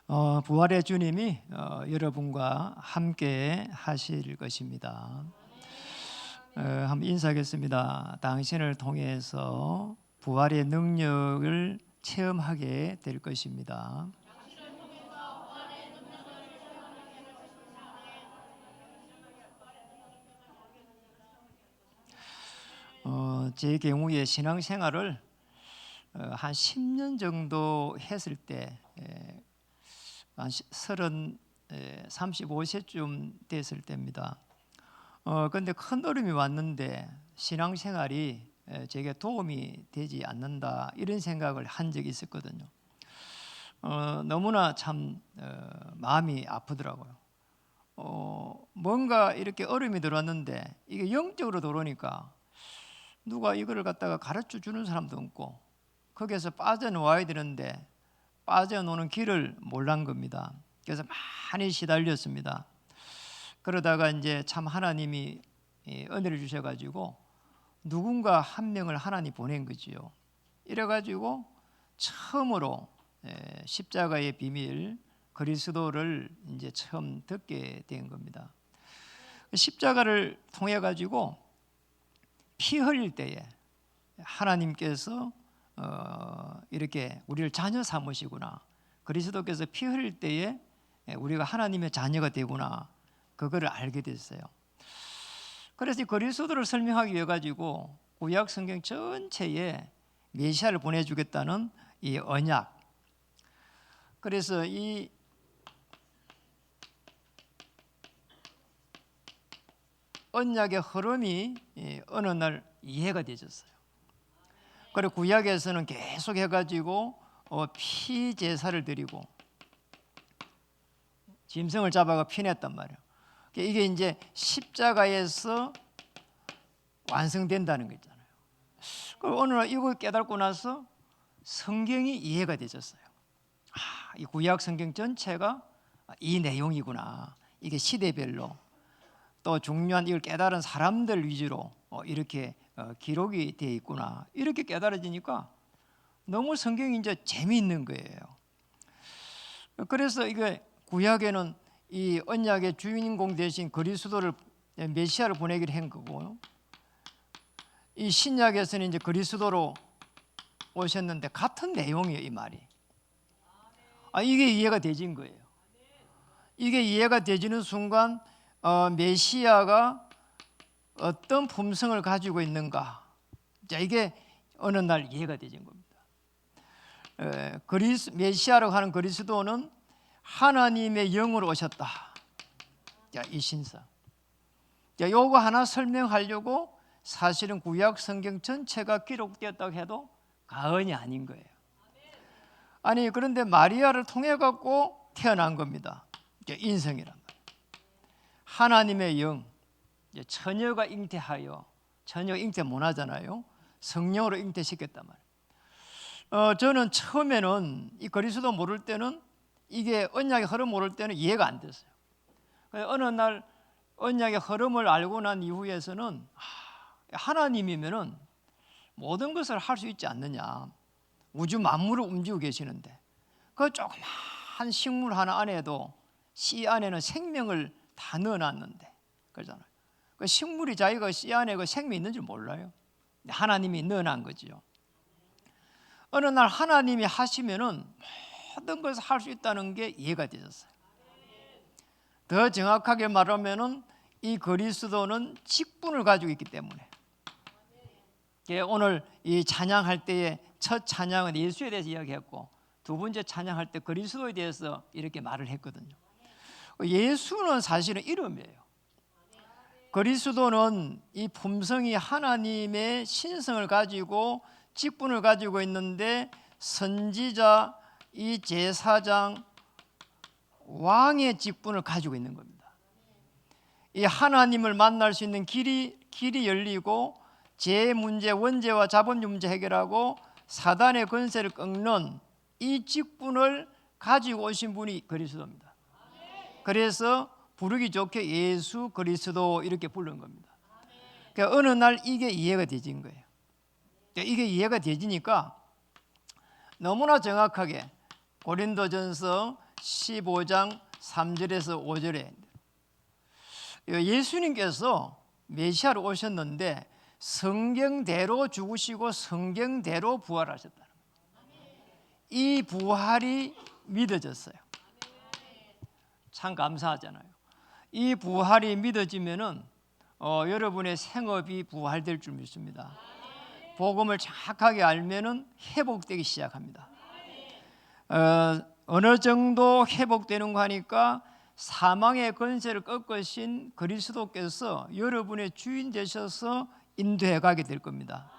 부활의 주님이 여러분과 함께 하실 것입니다. 한번 인사하겠습니다. 당신을 통해서 부활의 능력을 체험하게 될 것입니다. 제 경우에 신앙생활을 한 10년 정도 했을 때 한 35세쯤 됐을 때입니다. 근데 큰 어려움이 왔는데 신앙생활이 제게 도움이 되지 않는다 이런 생각을 한 적이 있었거든요. 너무나 참 마음이 아프더라고요. 뭔가 이렇게 어려움이 들어왔는데 이게 영적으로 들어오니까 누가 이거를 갖다가 가르쳐 주는 사람도 없고 거기에서 빠져나와야 되는데 빠져노는 길을 몰란 겁니다. 그래서 많이 시달렸습니다. 그러다가 이제 참 하나님이 은혜를 주셔가지고 누군가 한 명을 하나님 보낸 거지요. 이래가지고 처음으로 십자가의 비밀 그리스도를 이제 처음 듣게 된 겁니다. 십자가를 통해 가지고 피 흘릴 때에 하나님께서 이렇게 우리를 자녀 삼으시구나. 그리스도께서 피 흘릴 때에 우리가 하나님의 자녀가 되구나. 그거를 알게 됐어요. 그래서 이 그리스도를 설명하기 위해 가지고 구약 성경 전체에 메시아를 보내주겠다는 이 언약. 그래서 이 언약의 흐름이 어느 날 이해가 되졌어요. 그리고 구약에서는 계속 해가지고 피 제사를 드리고 짐승을 잡아가 피냈단 말이에요. 이게 이제 십자가에서 완성된다는 거 있잖아요. 그리고 어느 날 이걸 깨닫고 나서 성경이 이해가 되졌어요. 이 구약 성경 전체가 이 내용이구나. 이게 시대별로 또 중요한 이걸 깨달은 사람들 위주로 이렇게 기록이 되어 있구나. 이렇게 깨달아지니까 너무 성경이 이제 재미있는 거예요. 그래서 이게 구약에는 이 언약의 주인공 대신 그리스도를 메시아를 보내기로 한 거고요. 이 신약에서는 이제 그리스도로 오셨는데 같은 내용이에요, 이 말이. 이게 이해가 되진 거예요. 이게 이해가 되지는 순간 메시아가 어떤 품성을 가지고 있는가? 자, 이게 어느 날 이해가 되진 겁니다. 메시아라고 하는 그리스도는 하나님의 영으로 오셨다. 자, 이 신사. 자, 요거 하나 설명하려고 사실은 구약 성경 전체가 기록되었다고 해도 과언이 아닌 거예요. 아니 그런데 마리아를 통해 갖고 태어난 겁니다. 인성이란 말이에요. 하나님의 영. 처녀가 잉태하여, 처녀가 잉태 못 하잖아요. 성령으로 잉태시켰단 말이에요. 저는 처음에는 이 그리스도 모를 때는 이게 언약의 흐름 모를 때는 이해가 안 됐어요. 어느 날 언약의 흐름을 알고 난 이후에서는 하나님이면은 모든 것을 할 수 있지 않느냐. 우주 만물을 움직이고 계시는데 그 조그만 식물 하나 안에도 씨 안에는 생명을 다 넣어놨는데 그러잖아요. 그 식물이 자기가 씨 안에 그 생명이 있는 줄 몰라요. 하나님이 넣어놓은 거지요. 어느 날 하나님이 하시면은 모든 것을 할 수 있다는 게 이해가 되었어요. 더 정확하게 말하면은 이 그리스도는 직분을 가지고 있기 때문에 오늘 이 찬양할 때의 첫 찬양은 예수에 대해서 이야기했고 두 번째 찬양할 때 그리스도에 대해서 이렇게 말을 했거든요. 예수는 사실은 이름이에요. 그리스도는 이 품성이 하나님의 신성을 가지고 직분을 가지고 있는데 선지자, 이 제사장, 왕의 직분을 가지고 있는 겁니다. 이 하나님을 만날 수 있는 길이 열리고 제 문제, 원죄와 자본 문제 해결하고 사단의 권세를 꺾는 이 직분을 가지고 오신 분이 그리스도입니다. 그래서 부르기 좋게 예수 그리스도 이렇게 부르는 겁니다. 그러니까 어느 날 이게 이해가 되진 거예요. 이게 이해가 되지니까 너무나 정확하게 고린도전서 15장 3절에서 5절에 예수님께서 메시아로 오셨는데 성경대로 죽으시고 성경대로 부활하셨다는 거예요. 이 부활이 믿어졌어요. 참 감사하잖아요. 이 부활이 믿어지면은 여러분의 생업이 부활될 줄 믿습니다. 복음을 정확하게 알면은 회복되기 시작합니다. 어느 정도 회복되는 거 하니까 사망의 권세를 꺾으신 그리스도께서 여러분의 주인 되셔서 인도해 가게 될 겁니다.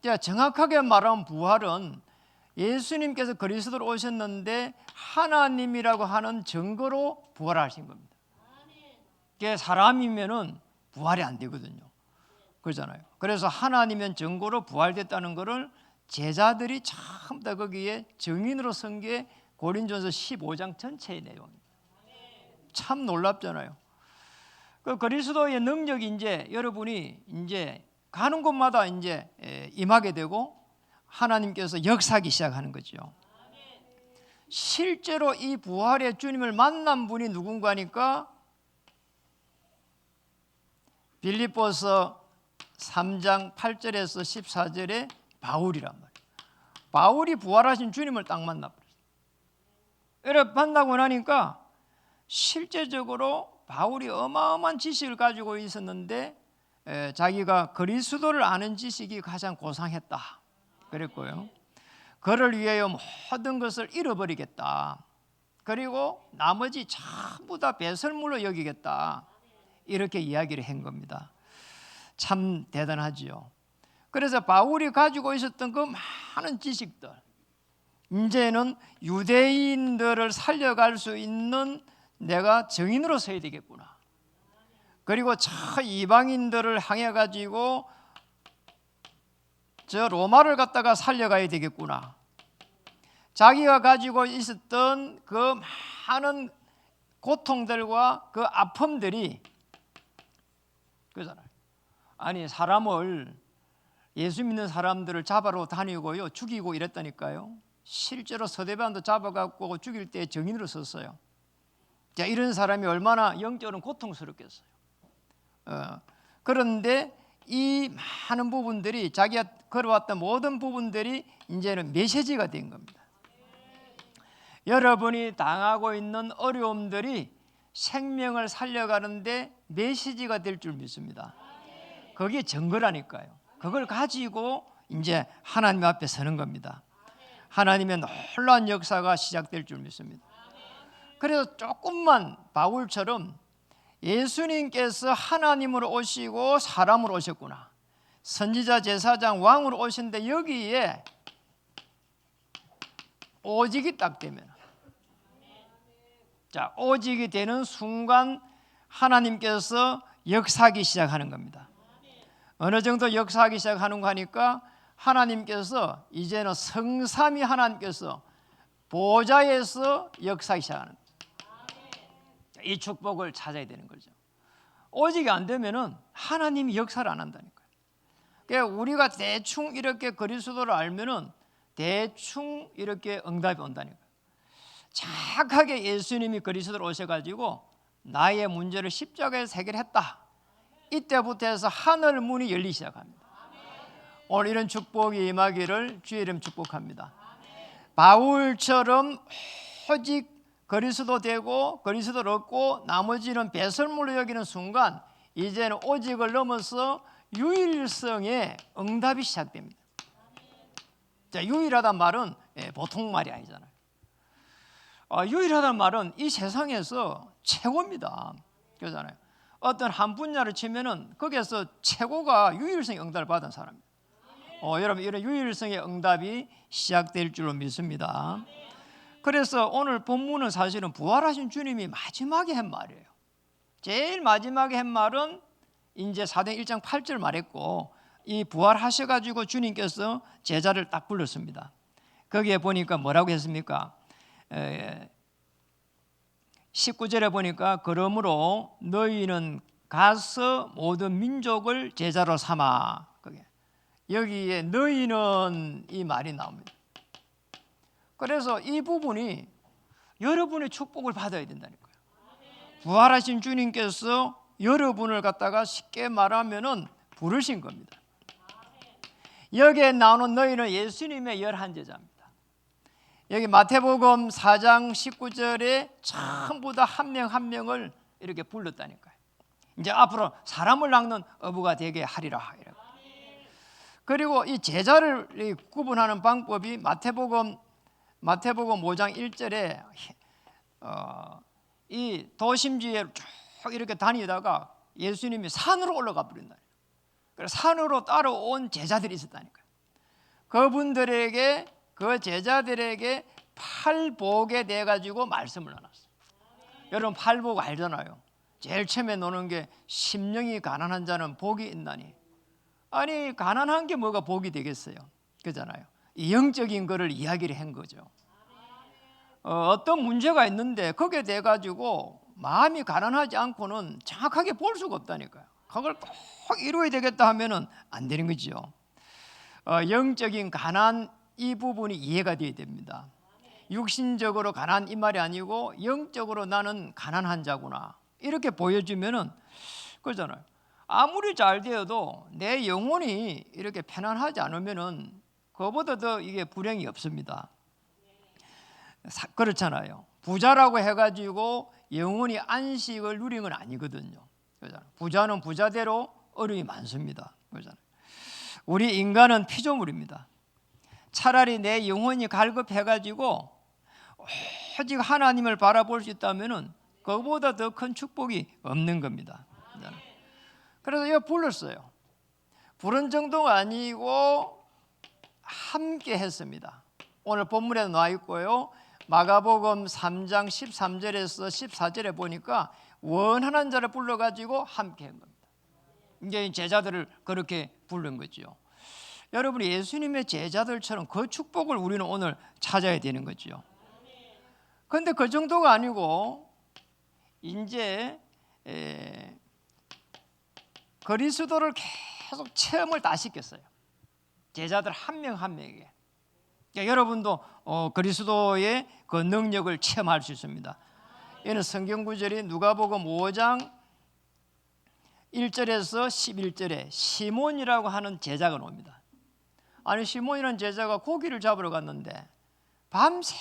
자, 정확하게 말하면 부활은 예수님께서 그리스도로 오셨는데 하나님이라고 하는 증거로 부활하신 겁니다. 이게 사람이면은 부활이 안 되거든요. 그러잖아요. 그래서 하나님은 증거로 부활됐다는 것을 제자들이 참 다 거기에 증인으로 쓴 게 고린도전서 15장 전체의 내용입니다. 참 놀랍잖아요. 그 그리스도의 능력이 이제 여러분이 이제 가는 곳마다 이제 임하게 되고 하나님께서 역사하기 시작하는 거죠. 실제로 이 부활의 주님을 만난 분이 누군가니까 빌립보서 3장 8절에서 14절에 바울이란 말이에요. 바울이 부활하신 주님을 딱 만나버렸어요. 이렇게 만나고 나니까 실제적으로 바울이 어마어마한 지식을 가지고 있었는데 자기가 그리스도를 아는 지식이 가장 고상했다 그랬고요. 그를 위하여 모든 것을 잃어버리겠다. 그리고 나머지 전부 다 배설물로 여기겠다. 이렇게 이야기를 한 겁니다. 참 대단하지요. 그래서 바울이 가지고 있었던 그 많은 지식들, 이제는 유대인들을 살려갈 수 있는 내가 증인으로 서야 되겠구나. 그리고 저 이방인들을 향해 가지고 저 로마를 갖다가 살려가야 되겠구나. 자기가 가지고 있었던 그 많은 고통들과 그 아픔들이 그잖아요. 아니 사람을 예수 믿는 사람들을 잡아러 다니고요 죽이고 이랬다니까요. 실제로 서대반도 잡아갖고 죽일 때 증인으로 썼어요. 자, 이런 사람이 얼마나 영적으로 고통스럽겠어요. 그런데 이 많은 부분들이 자기가 걸어왔던 모든 부분들이 이제는 메시지가 된 겁니다. 여러분이 당하고 있는 어려움들이 생명을 살려가는데 메시지가 될 줄 믿습니다. 그게 증거라니까요. 그걸 가지고 이제 하나님 앞에 서는 겁니다. 하나님의 놀라운 역사가 시작될 줄 믿습니다. 그래서 조금만 바울처럼 예수님께서 하나님으로 오시고 사람으로 오셨구나. 선지자, 제사장, 왕으로 오신데 여기에 오직이 딱 되면, 자, 오직이 되는 순간 하나님께서 역사하기 시작하는 겁니다. 어느 정도 역사하기 시작하는 거 하니까 하나님께서 이제는 성삼위 하나님께서 보좌에서 역사하기 시작하는 거예요. 이 축복을 찾아야 되는 거죠. 오직이 안 되면은 하나님이 역사를 안 한다니까요. 그러니까 우리가 대충 이렇게 그리스도를 알면은 대충 이렇게 응답이 온다니까요. 정확하게 예수님이 그리스도로 오셔가지고 나의 문제를 십자가에서 해결했다. 이때부터 해서 하늘 문이 열리기 시작합니다. 오늘 이런 축복이 임하기를 주의 이름 축복합니다. 바울처럼 오직 그리스도 되고 그리스도를 얻고 나머지는 배설물로 여기는 순간 이제는 오직을 넘어서 유일성의 응답이 시작됩니다. 자, 유일하단 말은 보통 말이 아니잖아요. 유일하단 말은 이 세상에서 최고입니다. 그러잖아요. 어떤 한 분야를 치면은 거기에서 최고가 유일성의 응답을 받은 사람입니다. 여러분 이런 유일성의 응답이 시작될 줄로 믿습니다. 그래서 오늘 본문은 사실은 부활하신 주님이 마지막에 한 말이에요. 제일 마지막에 한 말은 이제 사도행 1장 8절 말했고 이 부활하셔가지고 주님께서 제자를 딱 불렀습니다. 거기에 보니까 뭐라고 했습니까? 19절에 보니까 그러므로 너희는 가서 모든 민족을 제자로 삼아. 여기에 너희는 이 말이 나옵니다. 그래서 이 부분이 여러분의 축복을 받아야 된다니까요. 부활하신 주님께서 여러분을 갖다가 쉽게 말하면은 부르신 겁니다. 여기에 나오는 너희는 예수님의 11제자입니다. 여기 마태복음 4장 19절에 전부 다 한 명 한 명을 이렇게 불렀다니까요. 이제 앞으로 사람을 낚는 어부가 되게 하리라. 그리고 이 제자를 구분하는 방법이 마태복음 5장 1절에 이 도심지에 쭉 이렇게 다니다가 예수님이 산으로 올라가 버린다. 그래서 산으로 따라온 제자들이 있었다니까요. 그분들에게, 그 제자들에게 팔복에 대해 가지고 말씀을 나눴어요. 여러분 팔복 알잖아요. 제일 처음에 노는 게 심령이 가난한 자는 복이 있나니. 아니 가난한 게 뭐가 복이 되겠어요? 그잖아요. 이 영적인 거를 이야기를 한 거죠. 어떤 문제가 있는데 거기에 대해 가지고 마음이 가난하지 않고는 정확하게 볼 수가 없다니까요. 그걸 꼭 이루어야 되겠다 하면은 안 되는 거죠. 영적인 가난 이 부분이 이해가 돼야 됩니다. 육신적으로 가난 이 말이 아니고 영적으로 나는 가난한 자구나 이렇게 보여주면은 그러잖아요. 아무리 잘 되어도 내 영혼이 이렇게 편안하지 않으면은 그거보다 더 이게 불행이 없습니다. 그렇잖아요. 부자라고 해가지고 영혼이 안식을 누린 건 아니거든요. 그렇잖아요. 부자는 부자대로 어려움이 많습니다. 그렇잖아요. 우리 인간은 피조물입니다. 차라리 내 영혼이 갈급해가지고 오직 하나님을 바라볼 수 있다면은 그거보다 더 큰 축복이 없는 겁니다. 그래서 이거 불렀어요. 부른 정도가 아니고 함께 했습니다. 오늘 본문에 나와 있고요. 마가복음 3장 13절에서 14절에 보니까 원하는 자를 불러가지고 함께 한 겁니다. 이제 제자들을 그렇게 부른 거죠. 여러분 예수님의 제자들처럼 그 축복을 우리는 오늘 찾아야 되는 거죠. 그런데 그 정도가 아니고 이제 그리스도를 계속 체험을 다 시켰어요. 제자들 한 명 한 명에게. 그러니까 여러분도 그리스도의 그 능력을 체험할 수 있습니다. 이는 성경 구절이 누가복음 5장 1절에서 11절에 시몬이라고 하는 제자가 나옵니다. 아니 시몬이라는 제자가 고기를 잡으러 갔는데 밤새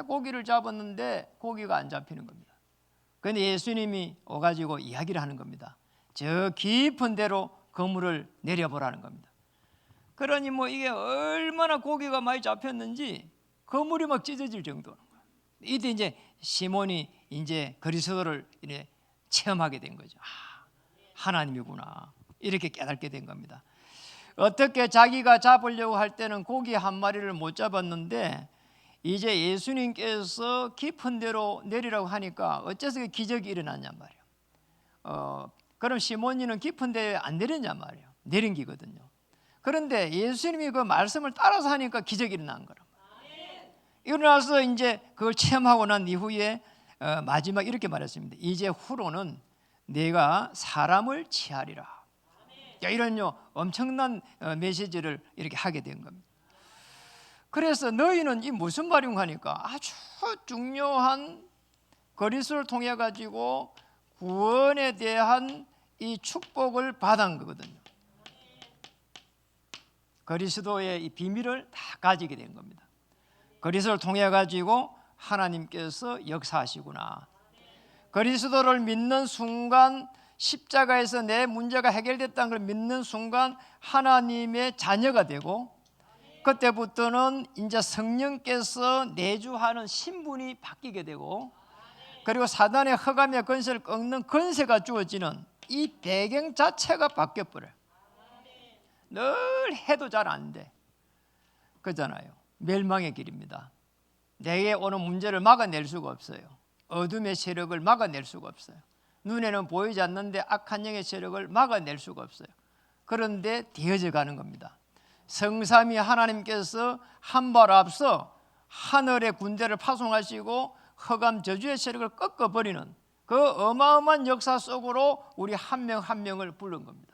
고기를 잡았는데 고기가 안 잡히는 겁니다. 그런데 예수님이 오가지고 이야기를 하는 겁니다. 저 깊은 데로 그물을 내려보라는 겁니다. 그러니 뭐 이게 얼마나 고기가 많이 잡혔는지 그물이 막 찢어질 정도는 거예요. 이때 이제 시몬이 이제 그리스도를 이제 체험하게 된 거죠. 아, 하나님이구나 이렇게 깨닫게 된 겁니다. 어떻게 자기가 잡으려고 할 때는 고기 한 마리를 못 잡았는데 이제 예수님께서 깊은 데로 내리라고 하니까 어째서 기적이 일어났냔 말이에요. 그럼 시몬이는 깊은 데에 안 내렸냔 말이에요. 내린 기거든요. 그런데 예수님이 그 말씀을 따라서 하니까 기적이 일어난 거란 말이에요. 일어나서 이제 그걸 체험하고 난 이후에 마지막 이렇게 말했습니다. 이제 후로는 내가 사람을 취하리라. 이런요 엄청난 메시지를 이렇게 하게 된 겁니다. 그래서 너희는 이 무슨 말인가 하니까 아주 중요한 그리스도를 통해 가지고 구원에 대한 이 축복을 받은 거거든요. 그리스도의 이 비밀을 다 가지게 된 겁니다. 그리스도를 통해 가지고 하나님께서 역사하시구나. 그리스도를 믿는 순간 십자가에서 내 문제가 해결됐다는 걸 믿는 순간 하나님의 자녀가 되고 그때부터는 이제 성령께서 내주하는 신분이 바뀌게 되고 그리고 사단의 허감의 권세를 꺾는 권세가 주어지는 이 배경 자체가 바뀌어버려요. 늘 해도 잘 안 돼. 그잖아요. 멸망의 길입니다. 내게 오는 문제를 막아낼 수가 없어요. 어둠의 세력을 막아낼 수가 없어요. 눈에는 보이지 않는데 악한 영의 세력을 막아낼 수가 없어요. 그런데 되어져 가는 겁니다. 성삼위 하나님께서 한 발 앞서 하늘의 군대를 파송하시고 흑암 저주의 세력을 꺾어버리는 그 어마어마한 역사 속으로 우리 한 명 한 명을 부른 겁니다.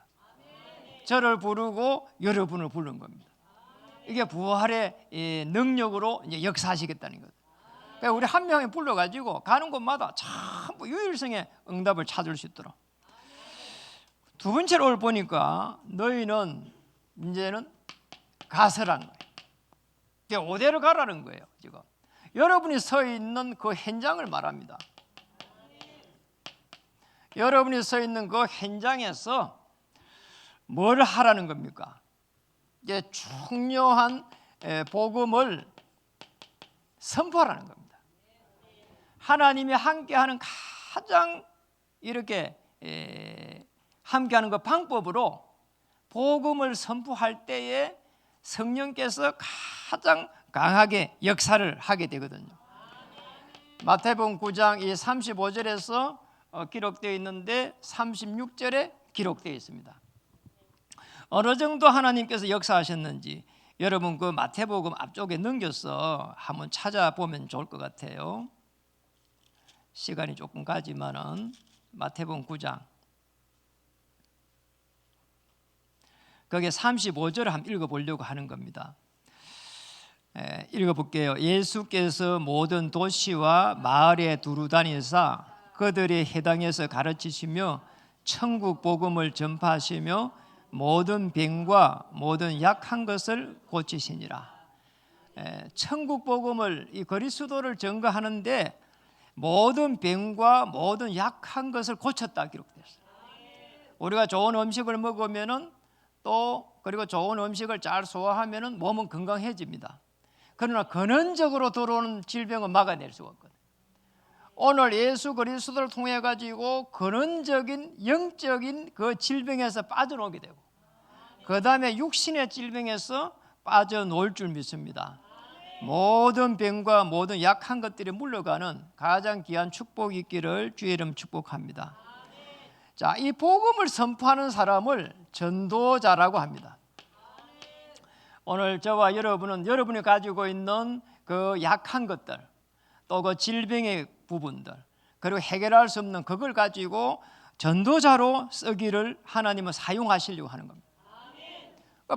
저를 부르고 여러분을 부른 겁니다. 이게 부활의 능력으로 이제 역사하시겠다는 거예요. 그러니까 우리 한 명이 불러가지고 가는 곳마다 전부 유일성의 응답을 찾을 수 있도록. 두 번째로 오늘 보니까 너희는 이제는 가서란 거예요. 그러니까 오대로 가라는 거예요. 지금 여러분이 서 있는 그 현장을 말합니다. 여러분이 서 있는 그 현장에서 뭘 하라는 겁니까? 이제 중요한 복음을 선포하라는 겁니다. 하나님이 함께하는 가장 이렇게 함께하는 그 방법으로 복음을 선포할 때에 성령께서 가장 강하게 역사를 하게 되거든요. 마태복음 9장 이 35절에서 기록되어 있는데 36절에 기록되어 있습니다. 어느 정도 하나님께서 역사하셨는지 여러분 그 마태복음 앞쪽에 넘겨서 한번 찾아보면 좋을 것 같아요. 시간이 조금 가지만은 마태복음 9장 거기에 35절을 한번 읽어보려고 하는 겁니다. 읽어볼게요. 예수께서 모든 도시와 마을에 두루 다니사 그들의 해당에서 가르치시며 천국 복음을 전파하시며 모든 병과 모든 약한 것을 고치시니라. 천국 복음을 이 그리스도를 증거하는데 모든 병과 모든 약한 것을 고쳤다 기록됐어요. 우리가 좋은 음식을 먹으면은 또 그리고 좋은 음식을 잘 소화하면은 몸은 건강해집니다. 그러나 근원적으로 들어오는 질병은 막아낼 수가 없거든요. 오늘 예수 그리스도를 통해 가지고 근원적인 영적인 그 질병에서 빠져나오게 되고 그 다음에 육신의 질병에서 빠져나올 줄 믿습니다. 모든 병과 모든 약한 것들이 물러가는 가장 귀한 축복이 있기를 주의 이름 축복합니다. 자, 이 복음을 선포하는 사람을 전도자라고 합니다. 오늘 저와 여러분은 여러분이 가지고 있는 그 약한 것들 또 그 질병의 부분들 그리고 해결할 수 없는 그걸 가지고 전도자로 쓰기를 하나님은 사용하시려고 하는 겁니다.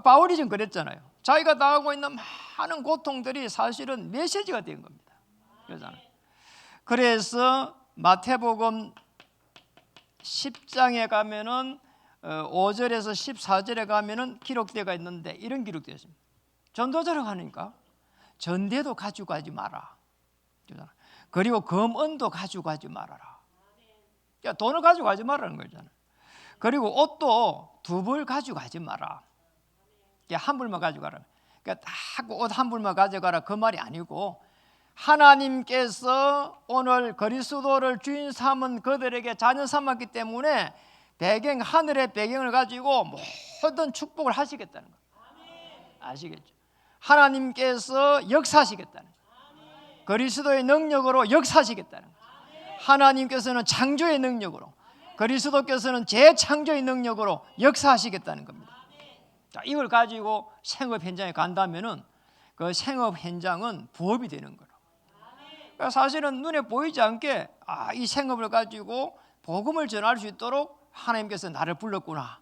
바울이 지금 그랬잖아요. 자기가 당하고 있는 많은 고통들이 사실은 메시지가 된 겁니다. 그러잖아요. 그래서 마태복음 10장에 가면은 5절에서 14절에 가면은 기록되어 있는데 이런 기록되어 있습니다. 전도자라고 하니까 전대도 가지고 가지 마라. 그리고 검은도 가지고 가지 말아라. 그러니까 돈을 가지고 가지 말라는 거잖아요. 그리고 옷도 두 벌 가지고 가지 마라. 한 벌만 가지고 가라. 그러니까 딱 옷 한 벌만 가져가라 그 말이 아니고 하나님께서 오늘 그리스도를 주인 삼은 그들에게 자녀 삼았기 때문에 배경 하늘의 배경을 가지고 모든 축복을 하시겠다는 거예요. 아시겠죠? 하나님께서 역사하시겠다는 거예요. 그리스도의 능력으로 역사하시겠다는 거예요. 하나님께서는 창조의 능력으로 그리스도께서는 재창조의 능력으로 역사하시겠다는 겁니다. 자, 이걸 가지고 생업 현장에 간다면은 그 생업 현장은 부업이 되는 거예요. 그러니까 사실은 눈에 보이지 않게 이 생업을 가지고 복음을 전할 수 있도록 하나님께서 나를 불렀구나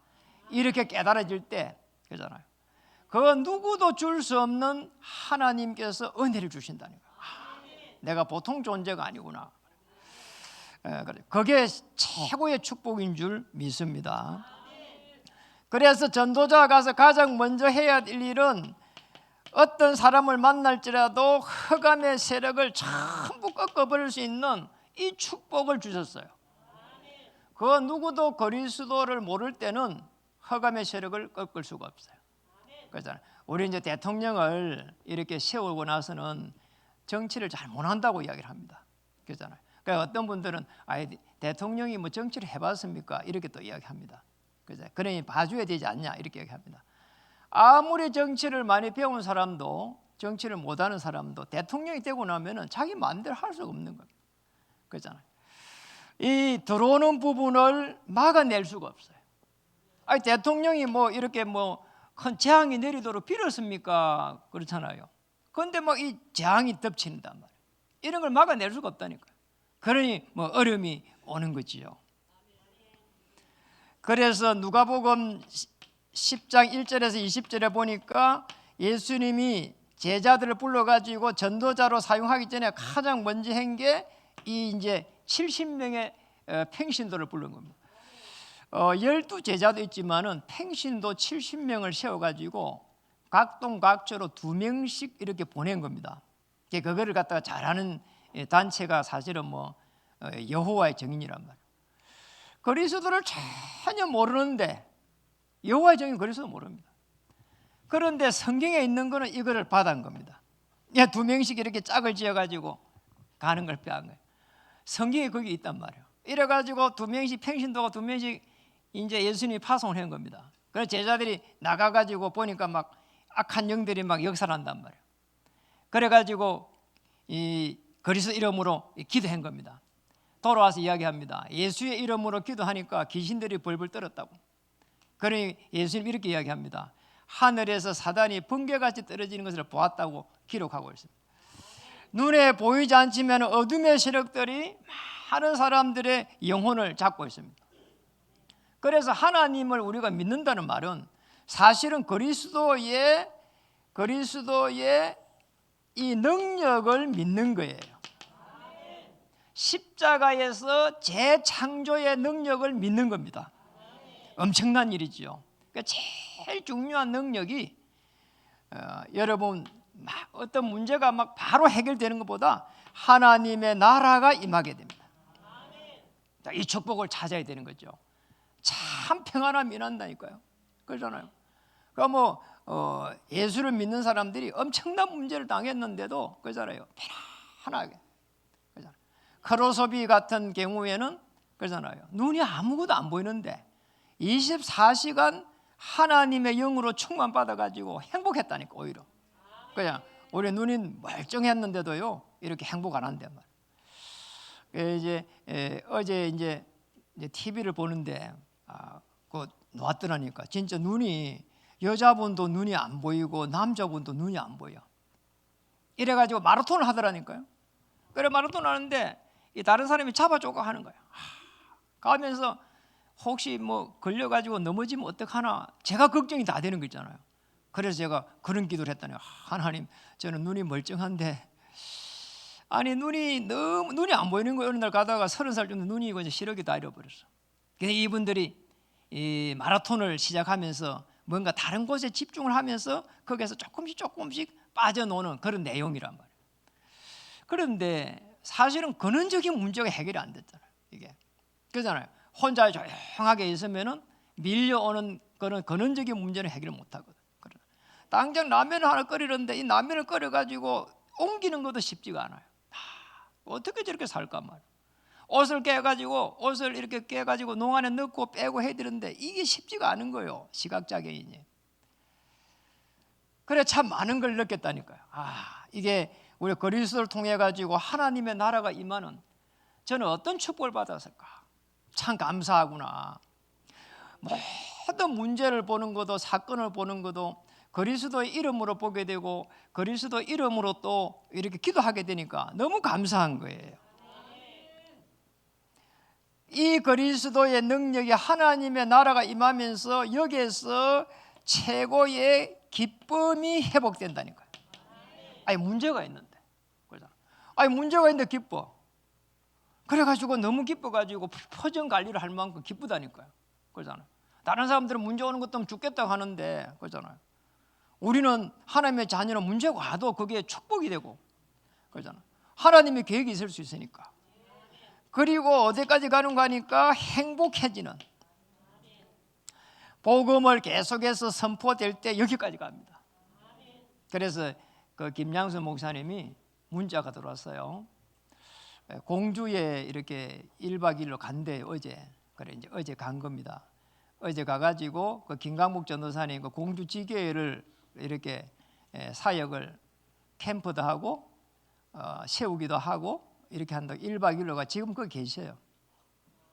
이렇게 깨달아질 때 그잖아요. 그 누구도 줄 수 없는 하나님께서 은혜를 주신다는 거예요. 내가 보통 존재가 아니구나. 그게 최고의 축복인 줄 믿습니다. 그래서 전도자가 가서 가장 먼저 해야 될 일은 어떤 사람을 만날지라도 흑암의 세력을 전부 꺾어버릴 수 있는 이 축복을 주셨어요. 그 누구도 그리스도를 모를 때는 흑암의 세력을 꺾을 수가 없어요. 그렇잖아요. 우리 이제 대통령을 이렇게 세우고 나서는 정치를 잘 못한다고 이야기를 합니다. 그렇잖아요. 그러니까 어떤 분들은 대통령이 뭐 정치를 해봤습니까? 이렇게 또 이야기합니다. 그죠? 그러니 봐줘야 되지 않냐 이렇게 얘기합니다. 아무리 정치를 많이 배운 사람도 정치를 못하는 사람도 대통령이 되고 나면은 자기 마음대로 할 수가 없는 겁니다. 그렇잖아요. 이 들어오는 부분을 막아낼 수가 없어요. 대통령이 뭐 이렇게 뭐 큰 재앙이 내리도록 빌었습니까? 그렇잖아요. 그런데 막 이 재앙이 덮친단 말이에요. 이런 걸 막아낼 수가 없다니까요. 그러니 뭐 어려움이 오는 거지요. 그래서 누가복음 10장 1절에서 20절에 보니까 예수님이 제자들을 불러가지고 전도자로 사용하기 전에 가장 먼저 한 게 이 이제 70명의 평신도를 부른 겁니다. 12제자도 있지만은 평신도 70명을 세워가지고 각동 각처로 2명씩 이렇게 보낸 겁니다. 그거를 갖다가 잘하는 단체가 사실은 뭐 여호와의 증인이란 말이에요. 그리스도를 전혀 모르는데, 여호와의 증인 그리스도 모릅니다. 그런데 성경에 있는 거는 이거를 받은 겁니다. 2명씩 이렇게 짝을 지어가지고 가는 걸 빼앗은 거예요. 성경에 거기 있단 말이에요. 이래가지고 2명씩 평신도가 2명씩 이제 예수님이 파송을 한 겁니다. 그래서 제자들이 나가가지고 보니까 막 악한 영들이 막 역사한단 말이에요. 그래가지고 이 그리스도 이름으로 기도한 겁니다. 돌아와서 이야기합니다. 예수의 이름으로 기도하니까 귀신들이 벌벌 떨었다고. 그러니 예수님 이렇게 이야기합니다. 하늘에서 사단이 번개같이 떨어지는 것을 보았다고 기록하고 있습니다. 눈에 보이지 않지만 어둠의 세력들이 많은 사람들의 영혼을 잡고 있습니다. 그래서 하나님을 우리가 믿는다는 말은 사실은 그리스도의 이 능력을 믿는 거예요. 십자가에서 재창조의 능력을 믿는 겁니다. 엄청난 일이지요. 그러니까 제일 중요한 능력이 여러분 어떤 문제가 막 바로 해결되는 것보다 하나님의 나라가 임하게 됩니다. 이 축복을 찾아야 되는 거죠. 참 평안함이 난다니까요. 그러잖아요. 그러니까 예수를 믿는 사람들이 엄청난 문제를 당했는데도 그러잖아요. 편안하게. 그러잖아요. 크로소비 같은 경우에는 그러잖아요. 눈이 아무것도 안 보이는데 24시간 하나님의 영으로 충만받아가지고 행복했다니까. 오히려 그냥 우리 눈이 멀쩡했는데도요 이렇게 행복 안 한단 말이에요. 어제 이제 TV를 보는데 그 놓았더라니까 진짜 눈이, 여자분도 눈이 안 보이고 남자분도 눈이 안 보여. 이래가지고 마라톤을 하더라니까요. 그래 마라톤 하는데 이 다른 사람이 잡아주고 하는 거예요. 가면서 혹시 뭐 걸려가지고 넘어지면 어떡하나 제가 걱정이 다 되는 거 있잖아요. 그래서 제가 그런 기도를 했더니 하나님 저는 눈이 멀쩡한데 아니 눈이 안 보이는 거예요. 어느 날 가다가 30살 정도 눈이 이제 시력이 다 잃어버렸어. 근데 이분들이 이 마라톤을 시작하면서 뭔가 다른 곳에 집중을 하면서 거기에서 조금씩 빠져노는 그런 내용이란 말이에요. 그런데 사실은 근원적인 문제가 해결이 안 됐잖아요. 이게 그렇잖아요. 혼자 조용하게 있으면은 밀려오는 그런 근원적인 문제는 해결을 못 하거든. 당장 라면을 하나 끓이는데 이 라면을 끓여가지고 옮기는 것도 쉽지가 않아요. 어떻게 저렇게 살까 말이에요. 옷을 이렇게 깨가지고 농안에 넣고 빼고 해야 되는데 이게 쉽지가 않은 거예요. 시각장애인이. 그래 참 많은 걸 느꼈다니까요. 이게 우리 그리스도를 통해 가지고 하나님의 나라가 임하는, 저는 어떤 축복을 받았을까? 참 감사하구나. 모든 문제를 보는 것도 사건을 보는 것도 그리스도의 이름으로 보게 되고 그리스도 이름으로 또 이렇게 기도하게 되니까 너무 감사한 거예요. 이 그리스도의 능력이 하나님의 나라가 임하면서 여기에서 최고의 기쁨이 회복된다니까요. 문제가 있는데, 문제가 있는데 기뻐. 그래가지고 너무 기뻐가지고 표정 관리를 할 만큼 기쁘다니까요. 그러잖아요. 다른 사람들은 문제 오는 것 때문에 죽겠다고 하는데, 그러잖아요. 우리는 하나님의 자녀는 문제가 와도 그게 축복이 되고, 그러잖아요. 하나님의 계획이 있을 수 있으니까. 그리고 어디까지 가는가 하니까 행복해지는, 복음을 계속해서 선포될 때 여기까지 갑니다. 그래서 그 김양수 목사님이 문자가 들어왔어요. 공주에 이렇게 1박 2일로 간대요. 어제. 그래 이제 어제 간 겁니다. 어제 가가지고 그 김강복 전도사님 그 공주 지교회를 이렇게 사역을 캠프도 하고 세우기도 하고 이렇게 한다. 1박 2일로가 지금 거기 계셔요.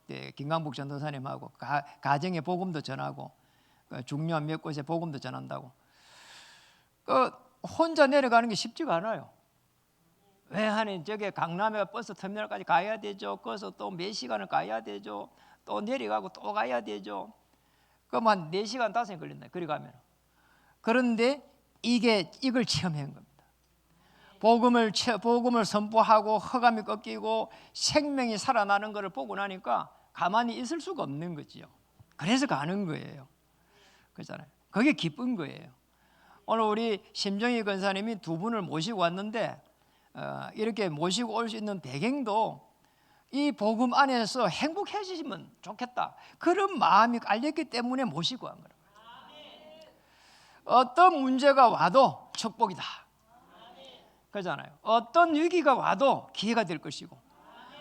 네, 김강복 전도사님하고 가정의 복음도 전하고 중요한 몇 곳에 복음도 전한다고. 혼자 내려가는 게 쉽지가 않아요. 왜 하니 저게 강남에 버스 터미널까지 가야 되죠. 거기서 또 몇 시간을 가야 되죠. 또 내려가고 또 가야 되죠. 그럼 한 4시간 5시간 걸린다. 그리 가면. 그런데 이걸 체험한 겁니다. 복음을 선포하고 흑암이 꺾이고 생명이 살아나는 것을 보고 나니까 가만히 있을 수가 없는 거지요. 그래서 가는 거예요. 그렇잖아요. 그게 기쁜 거예요. 오늘 우리 심정희 권사님이 두 분을 모시고 왔는데 이렇게 모시고 올 수 있는 배경도 이 복음 안에서 행복해지시면 좋겠다, 그런 마음이 깔렸기 때문에 모시고 한 거예요. 어떤 문제가 와도 축복이다, 그렇잖아요. 어떤 위기가 와도 기회가 될 것이고,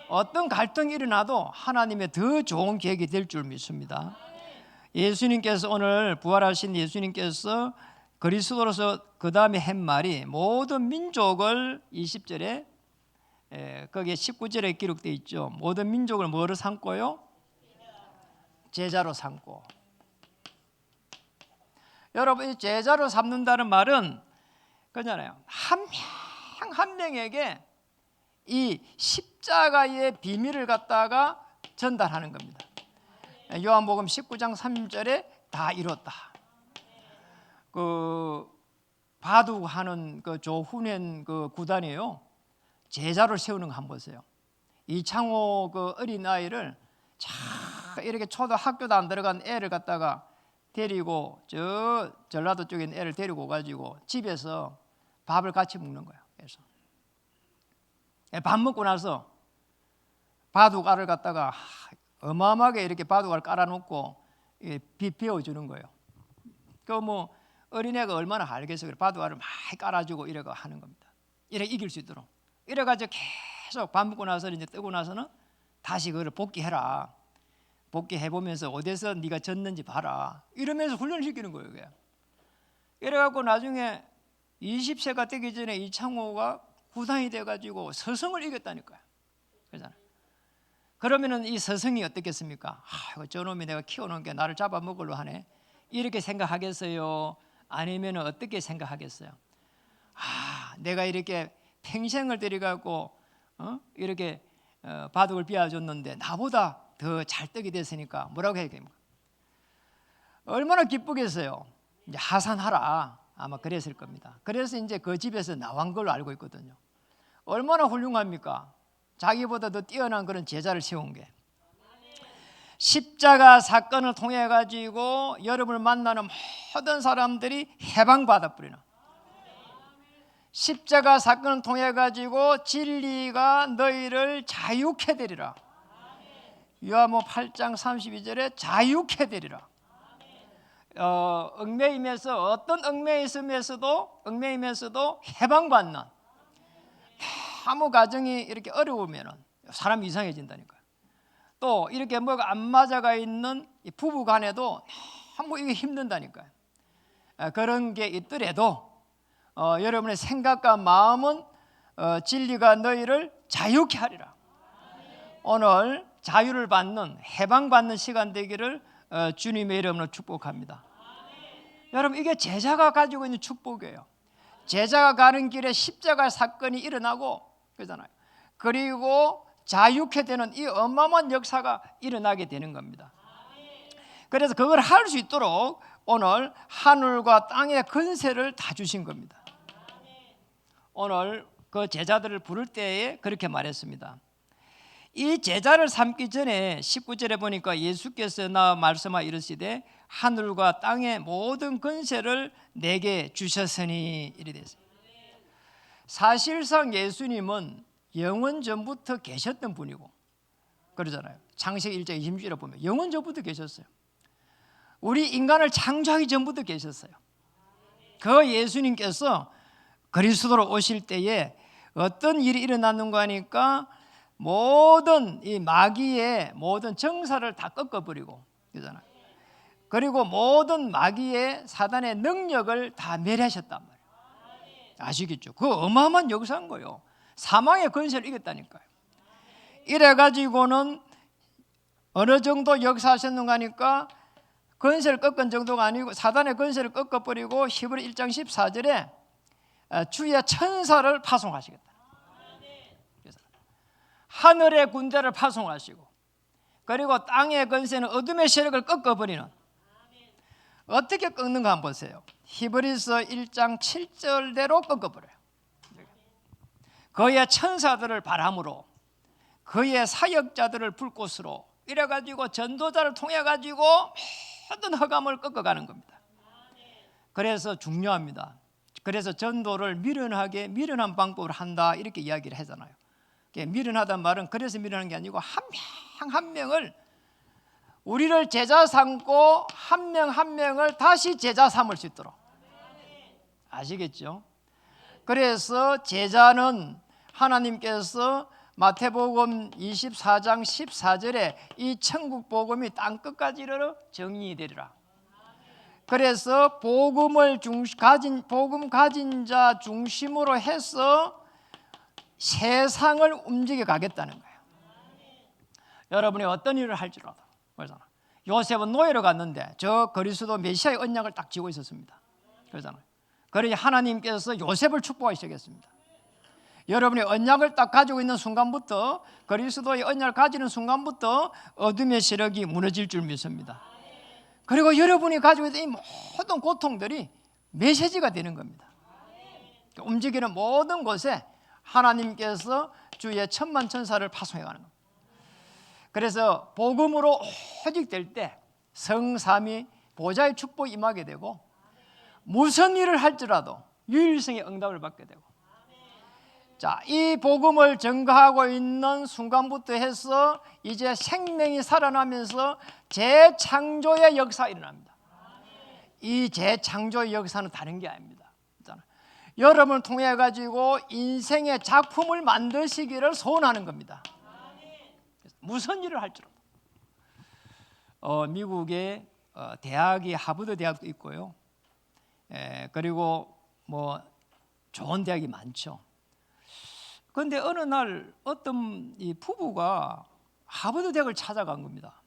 어떤 갈등이 일어나도 하나님의 더 좋은 계획이 될 줄 믿습니다. 예수님께서 오늘 부활하신 예수님께서 그리스도로서 그 다음에 한 말이 모든 민족을 20절에 거기에 19절에 기록되어 있죠. 모든 민족을 뭐로 삼고요? 제자로 삼고. 여러분, 이 제자로 삼는다는 말은 그잖아요. 한 명 한 명에게 이 십자가의 비밀을 갖다가 전달하는 겁니다. 요한복음 19장 3절에 다 이뤘다. 그 바둑하는 그 조훈현 그 구단이에요. 제자를 세우는 거 한번 보세요. 이창호 그 어린 아이를 이렇게 초등학교도 안 들어간 애를 갖다가 데리고 저 전라도 쪽에 있는 애를 데리고 가지고 집에서 밥을 같이 먹는 거예요. 그래서 밥 먹고 나서 바둑알을 갖다가 어마어마하게 이렇게 바둑알 깔아놓고 비벼주는 거예요. 그 뭐 어린애가 얼마나 알겠어요. 바둑알을 많이 깔아주고 이래가 하는 겁니다. 이래 이길 수 있도록. 이래가지고 계속 밥 먹고 나서 이제 뜨고 나서는 다시 그걸 복귀해라. 복귀해보면서 어디서 네가 졌는지 봐라. 이러면서 훈련을 시키는 거예요. 그게. 이래갖고 나중에 20세가 되기 전에 이창호가 구단이 돼가지고 서성을 이겼다니까요. 그렇잖아요. 그러면은 이 서성이 어떻겠습니까? 저놈이 내가 키워놓은 게 나를 잡아먹으려 하네, 이렇게 생각하겠어요? 아니면 어떻게 생각하겠어요? 내가 이렇게 평생을 들여갖고 이렇게 바둑을 비워줬는데 나보다 더 잘 뜨게 됐으니까 뭐라고 해야 됩니까? 얼마나 기쁘겠어요. 이제 하산하라, 아마 그랬을 겁니다. 그래서 이제 그 집에서 나온 걸로 알고 있거든요. 얼마나 훌륭합니까? 자기보다 더 뛰어난 그런 제자를 세운 게. 십자가 사건을 통해 가지고 여러분을 만나는 모든 사람들이 해방받아 버리는, 십자가 사건을 통해 가지고 진리가 너희를 자유케 되리라. 요한복음 8장 32절에 자유케 되리라. 얽매임에서 어떤 얽매임에서도 해방받는, 아무 가정이 이렇게 어려우면 사람이 이상해진다니까요. 또 이렇게 뭐가 안 맞아가 있는 부부 간에도 너무 이게 힘든다니까요. 그런 게 있더라도 여러분의 생각과 마음은 진리가 너희를 자유케 하리라. 오늘 자유를 받는, 해방받는 시간 되기를 주님의 이름으로 축복합니다. 여러분, 이게 제자가 가지고 있는 축복이에요. 제자가 가는 길에 십자가 사건이 일어나고, 그러잖아요. 그리고 자유케 되는 이 어마어마한 역사가 일어나게 되는 겁니다. 그래서 그걸 할 수 있도록 오늘 하늘과 땅의 권세를 다 주신 겁니다. 오늘 그 제자들을 부를 때에 그렇게 말했습니다. 이 제자를 삼기 전에 19절에 보니까 예수께서 나와 말씀하 이르시되 하늘과 땅의 모든 권세를 내게 주셨으니, 이래 됐어요. 사실상 예수님은 영원 전부터 계셨던 분이고, 그러잖아요. 창세기 1장 26절에 보면 영원 전부터 계셨어요. 우리 인간을 창조하기 전부터 계셨어요. 그 예수님께서 그리스도로 오실 때에 어떤 일이 일어났는가 하니까 모든 이 마귀의 모든 정사를 다 꺾어버리고, 그러잖아요. 그리고 모든 마귀의 사단의 능력을 다 멸하셨단 말이에요. 아시겠죠? 그 어마어마한 역사인 거예요. 사망의 권세를 이겼다니까요. 이래가지고는 어느 정도 역사하셨는가 하니까 권세를 꺾은 정도가 아니고 사단의 권세를 꺾어버리고 히브리 1장 14절에 주의 천사를 파송하시겠다. 그래서 하늘의 군대를 파송하시고, 그리고 땅의 권세는 어둠의 세력을 꺾어버리는, 어떻게 꺾는가 한번 보세요. 히브리서 1장 7절대로 꺾어버려요. 그의 천사들을 바람으로, 그의 사역자들을 불꽃으로, 이래가지고 전도자를 통해가지고 모든 흑암을 꺾어가는 겁니다. 그래서 중요합니다. 그래서 전도를 미련한 방법으로 한다, 이렇게 이야기를 하잖아요. 미련하다는 말은 그래서 미련한 게 아니고 한 명 한 명을, 우리를 제자 삼고 한 명 한 명을 다시 제자 삼을 수 있도록. 아시겠죠? 그래서 제자는 하나님께서 마태복음 24장 14절에 이 천국 복음이 땅 끝까지 이르러 정리되리라. 그래서 복음 가진 자 중심으로 해서 세상을 움직여 가겠다는 거예요. 여러분이 어떤 일을 할지라도. 그러잖아요. 요셉은 노예로 갔는데 저 그리스도 메시아의 언약을 딱 쥐고 있었습니다. 그러잖아요. 그러니 하나님께서 요셉을 축복하기 시작했습니다. 여러분이 언약을 딱 가지고 있는 순간부터, 그리스도의 언약을 가지는 순간부터 어둠의 세력이 무너질 줄 믿습니다. 그리고 여러분이 가지고 있는 이 모든 고통들이 메시지가 되는 겁니다. 움직이는 모든 곳에 하나님께서 주의 천만 천사를 파송해 가는 겁니다. 그래서 복음으로 오직 될 때 성삼위 보좌의 축복이 임하게 되고, 무슨 일을 할지라도 유일성의 응답을 받게 되고, 자, 이 복음을 전가하고 있는 순간부터 해서 이제 생명이 살아나면서 재창조의 역사가 일어납니다. 이 재창조의 역사는 다른 게 아닙니다. 여러분을 통해 가지고 인생의 작품을 만드시기를 소원하는 겁니다. 무슨 일을 할지라도. 미국의 대학이 하버드 대학도 있고요. 그리고 뭐 좋은 대학이 많죠. 그런데 어느 날 어떤 이 부부가 하버드 대학을 찾아간 겁니다.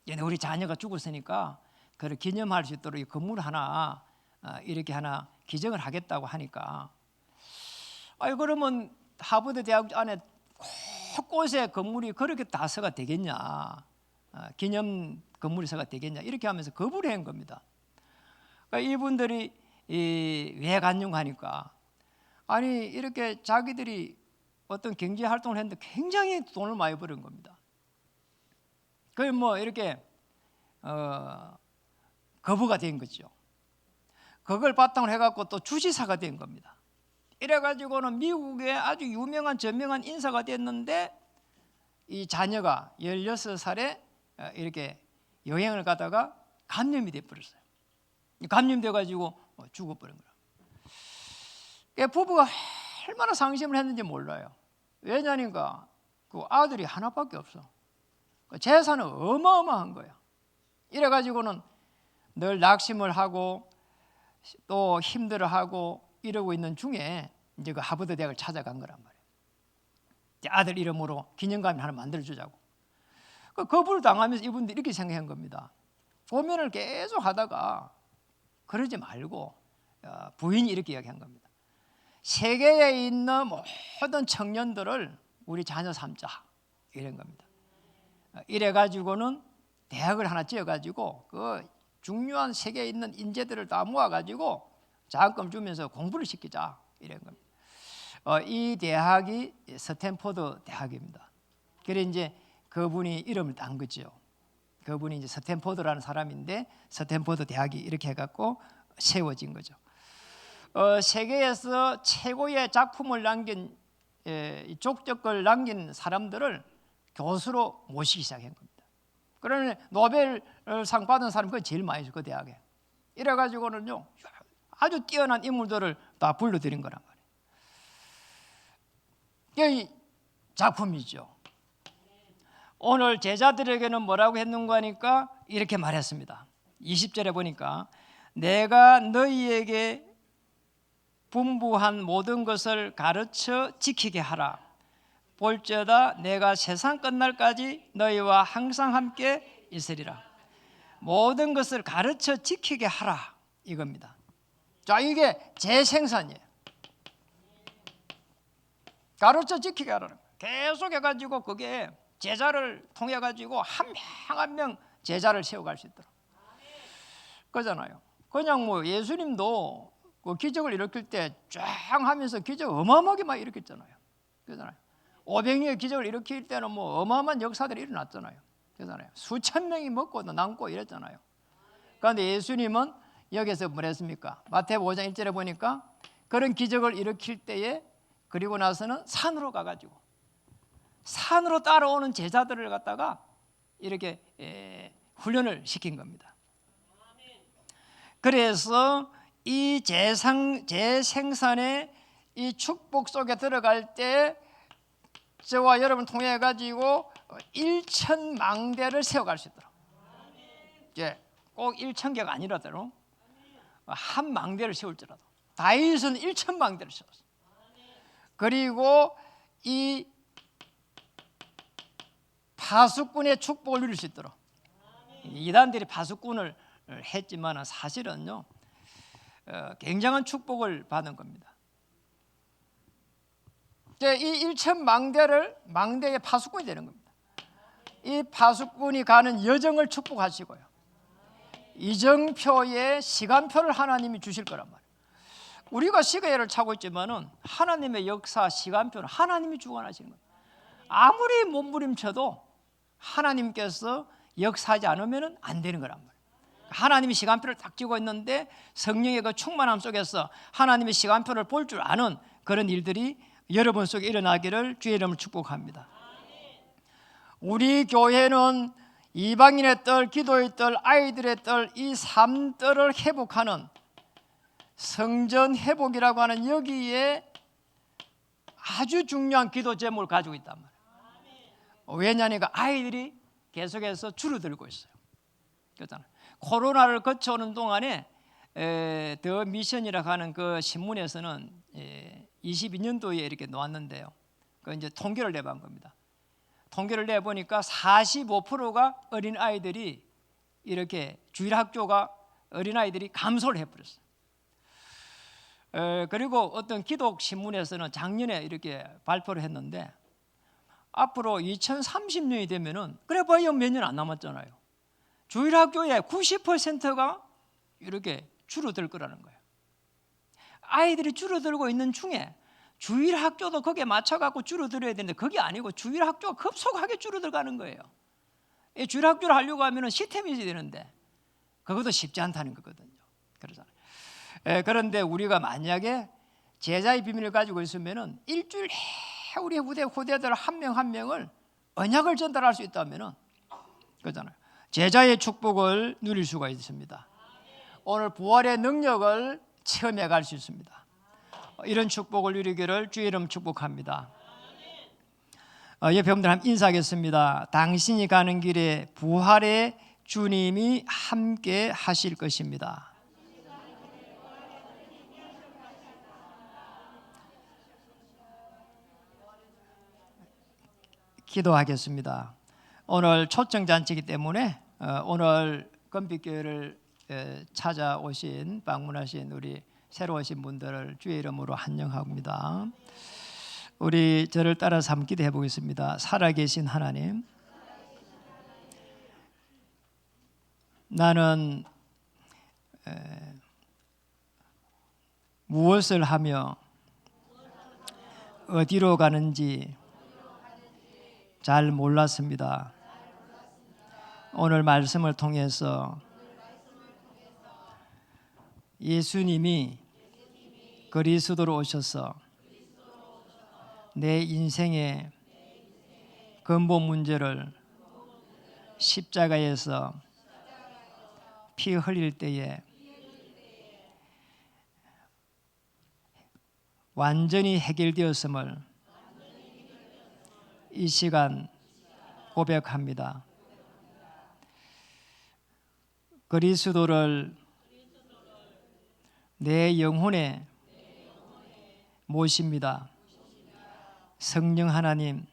얘네 우리 자녀가 죽었으니까 그를 기념할 수 있도록 이 건물 하나 이렇게 하나 기증을 하겠다고 하니까, 그러면 하버드 대학 안에 곳곳에 건물이 그렇게 다서가 되겠냐, 기념 건물이 서가 되겠냐, 이렇게 하면서 거부를 한 겁니다. 그러니까 이분들이 왜 갔냐고 하니까, 아니 이렇게 자기들이 어떤 경제 활동을 했는데 굉장히 돈을 많이 버는 겁니다. 그게 뭐 이렇게 거부가 된 거죠. 그걸 바탕으로 해갖고 또 주지사가 된 겁니다. 이래가지고는 미국의 아주 유명한 저명한 인사가 됐는데, 이 자녀가 16살에 이렇게 여행을 가다가 감염이 돼버렸어요. 감염돼가지고 죽어버린 거예요. 부부가 얼마나 상심을 했는지 몰라요. 왜냐니까 그 아들이 하나밖에 없어. 재산은 어마어마한 거야. 이래가지고는 늘 낙심을 하고 또 힘들어하고 이러고 있는 중에 이제 그 하버드 대학을 찾아간 거란 말이에요. 아들 이름으로 기념관을 하나 만들어주자고. 거부를 당하면서 이분들이 이렇게 생각한 겁니다. 고민을 계속 하다가 그러지 말고 부인이 이렇게 이야기한 겁니다. 세계에 있는 모든 청년들을 우리 자녀 삼자, 이런 겁니다. 이래가지고는 대학을 하나 지어가지고 그 중요한 세계에 있는 인재들을 다 모아가지고 장학금 주면서 공부를 시키자, 이런 겁니다. 이 대학이 스탠포드 대학입니다. 그래 이제 그분이 이름을 딴 거죠. 그분이 이제 스탠포드라는 사람인데 스탠포드 대학이 이렇게 해갖고 세워진 거죠. 세계에서 최고의 작품을 남긴 족적을 남긴 사람들을 교수로 모시기 시작한 겁니다. 그러면 노벨상 받은 사람이 그 제일 많이 있어요, 그 대학에. 이래가지고는요 아주 뛰어난 인물들을 다 불러들인 거란 말이에요. 이 작품이죠. 오늘 제자들에게는 뭐라고 했는가 하니까 이렇게 말했습니다. 20절에 보니까 내가 너희에게 분부한 모든 것을 가르쳐 지키게 하라. 볼지어다 내가 세상 끝날까지 너희와 항상 함께 있으리라. 모든 것을 가르쳐 지키게 하라, 이겁니다. 자, 이게 재생산이에요. 가르쳐 지키게 하라는 거예요. 계속 해가지고 그게 제자를 통해 가지고 한 명 한 명 제자를 세워갈 수 있도록. 그러잖아요. 그냥 뭐 예수님도 그 기적을 일으킬 때 쫙 하면서 기적 어마어마하게 막 일으켰잖아요. 그러잖아요. 500명의 기적을 일으킬 때는 뭐 어마어마한 역사들이 일어났잖아요. 그러잖아요. 수천 명이 먹고 남고 이랬잖아요. 그런데 예수님은 여기서 뭘 했습니까? 마태복음 5장 1절에 보니까 그런 기적을 일으킬 때에 그리고 나서는 산으로 가가지고 산으로 따라오는 제자들을 갖다가 이렇게 훈련을 시킨 겁니다. 그래서 이 재생산의 이 축복 속에 들어갈 때 저와 여러분 통해 가지고 1,000망대를 세워갈 수 있도록, 이제 꼭 1,000개가 아니라도 한 망대를 세울지라도 다윗은 1,000망대를 세웠어요. 그리고 이 파수꾼의 축복을 누릴 수 있도록, 이단들이 파수꾼을 했지만 사실은요 굉장한 축복을 받은 겁니다. 이 1,000망대를 망대의 파수꾼이 되는 겁니다. 이 파수꾼이 가는 여정을 축복하시고요, 이정표의 시간표를 하나님이 주실 거란 말이에요. 우리가 시계를 차고 있지만은 하나님의 역사 시간표는 하나님이 주관하시는 거예요. 아무리 몸부림쳐도 하나님께서 역사하지 않으면 안 되는 거란 말이에요. 하나님이 시간표를 딱 쥐고 있는데 성령의 그 충만함 속에서 하나님의 시간표를 볼 줄 아는 그런 일들이 여러분 속에 일어나기를 주의 이름으로 축복합니다. 우리 교회는 이방인의 뜰, 기도의 뜰, 아이들의 뜰, 이 3뜰을 회복하는 성전 회복이라고 하는 여기에 아주 중요한 기도 제목을 가지고 있단 말이에요. 왜냐하니까 아이들이 계속해서 줄어들고 있어요. 그렇잖아요. 코로나를 거쳐오는 동안에 더 미션이라고 하는 그 신문에서는 22년도에 이렇게 나왔는데요. 그 이제 통계를 내본 겁니다. 통계를 내보니까 45%가 어린 아이들이 이렇게 주일 학교가 어린 아이들이 감소를 해버렸어요. 그리고 어떤 기독 신문에서는 작년에 이렇게 발표를 했는데 앞으로 2030년이 되면은 그래 봐야 몇 년 안 남았잖아요. 주일 학교의 90%가 이렇게 줄어들 거라는 거예요. 아이들이 줄어들고 있는 중에 주일 학교도 거기에 맞춰갖고 줄어들어야 되는데 그게 아니고 주일 학교가 급속하게 줄어들어가는 거예요. 이 주일 학교를 하려고 하면 시스템이 되는데 그것도 쉽지 않다는 거거든요. 그러잖아요. 그런데 우리가 만약에 제자의 비밀을 가지고 있으면은 일주일 우리 후대들 한 명 한 명을 언약을 전달할 수 있다면은 그렇잖아요. 제자의 축복을 누릴 수가 있습니다. 오늘 부활의 능력을 체험해 갈 수 있습니다. 이런 축복을 누리기를 주의 이름 축복합니다. 옆에 분들 한번 인사하겠습니다. 당신이 가는 길에 부활의 주님이 함께 하실 것입니다. 기도하겠습니다. 오늘 초청잔치이기 때문에 오늘 금빛교회를 찾아오신 방문하신 우리 새로 오신 분들을 주의 이름으로 환영합니다. 우리 저를 따라서 한번 기도해 보겠습니다. 살아계신 하나님, 나는 무엇을 하며 어디로 가는지 잘 몰랐습니다. 오늘 말씀을 통해서 예수님이 그리스도로 오셔서 내 인생의 근본 문제를 십자가에서 피 흘릴 때에 완전히 해결되었음을 이 시간 고백합니다. 그리스도를 내 영혼에 모십니다. 성령 하나님,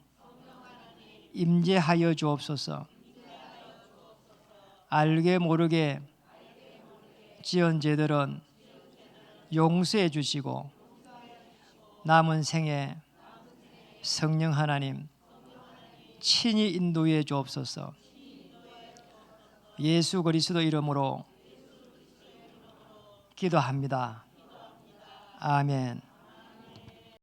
임재하여 주옵소서. 알게 모르게 지은 죄들은 용서해 주시고 남은 생에 성령 하나님 친히 인도해 주옵소서. 예수 그리스도 이름으로 기도합니다. 아멘.